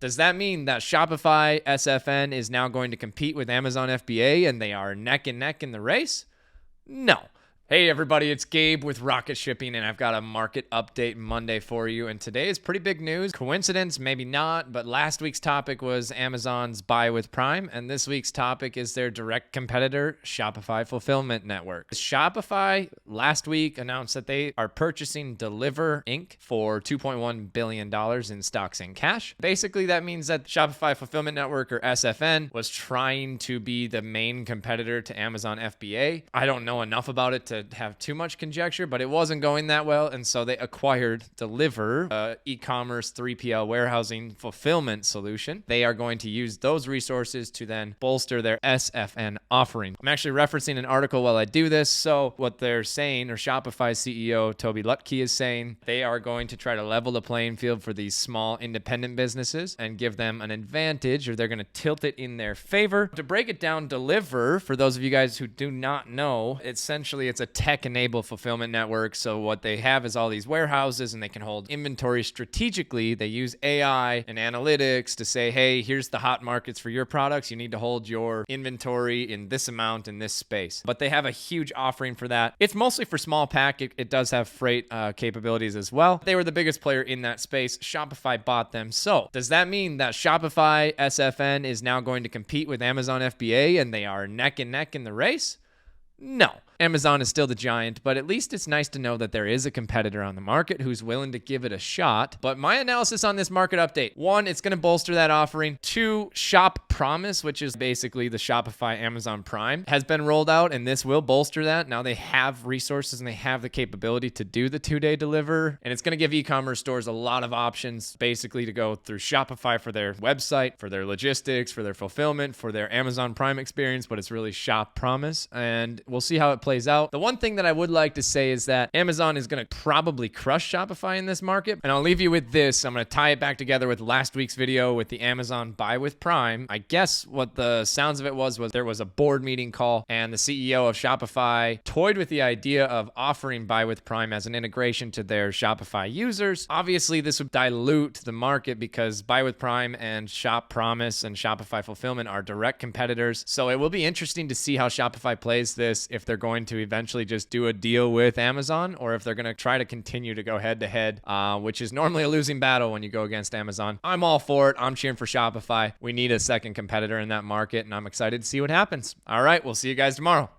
Does that mean that Shopify SFN is now going to compete with Amazon FBA and they are neck and neck in the race? No. Hey everybody, it's Gabe with Rocket Shipping, and I've got a market update Monday for you. And today is pretty big news. Coincidence? Maybe not, but last week's topic was Amazon's buy with Prime, and this week's topic is their direct competitor, Shopify Fulfillment Network. Shopify last week announced that they are purchasing Deliverr Inc. for $2.1 billion in stocks and cash. Basically, that means that Shopify Fulfillment Network, or SFN, was trying to be the main competitor to Amazon FBA. I don't know enough about it to have too much conjecture, but it wasn't going that well, and so they acquired Deliverr, e-commerce 3PL warehousing fulfillment solution. They are going to use those resources to then bolster their SFN offering. I'm actually referencing an article while I do this, so what they're saying, or Shopify CEO Toby Lutke is saying, they are going to try to level the playing field for these small independent businesses and give them an advantage, or they're going to tilt it in their favor. To break it down, Deliverr, for those of you guys who do not know, essentially it's a tech-enabled fulfillment network. So what they have is all these warehouses, and they can hold inventory strategically. They use AI and analytics to say, hey, here's the hot markets for your products. You need to hold your inventory in this amount in this space. But they have a huge offering for that. It's mostly for small pack. It does have freight capabilities as well. They were the biggest player in that space. Shopify bought them. So does that mean that Shopify SFN is now going to compete with Amazon FBA and they are neck and neck in the race? No. Amazon is still the giant, but at least it's nice to know that there is a competitor on the market who's willing to give it a shot. But my analysis on this market update: 1, it's going to bolster that offering. 2, Shop Promise, which is basically the Shopify Amazon Prime, has been rolled out, and this will bolster that. Now they have resources and they have the capability to do the 2-day deliver, and it's going to give e-commerce stores a lot of options, basically to go through Shopify for their website, for their logistics, for their fulfillment, for their Amazon Prime experience, but it's really Shop Promise, and we'll see how it plays out. The one thing that I would like to say is that Amazon is going to probably crush Shopify in this market. And I'll leave you with this. I'm going to tie it back together with last week's video with the Amazon buy with Prime. I guess what the sounds of it was there was a board meeting call, and the CEO of Shopify toyed with the idea of offering buy with Prime as an integration to their Shopify users. Obviously, this would dilute the market because buy with Prime and Shop Promise and Shopify Fulfillment are direct competitors. So it will be interesting to see how Shopify plays this, if they're going to eventually just do a deal with Amazon, or if they're going to try to continue to go head to head, which is normally a losing battle when you go against Amazon. I'm all for it. I'm cheering for Shopify. We need a second competitor in that market, and I'm excited to see what happens. All right, we'll see you guys tomorrow.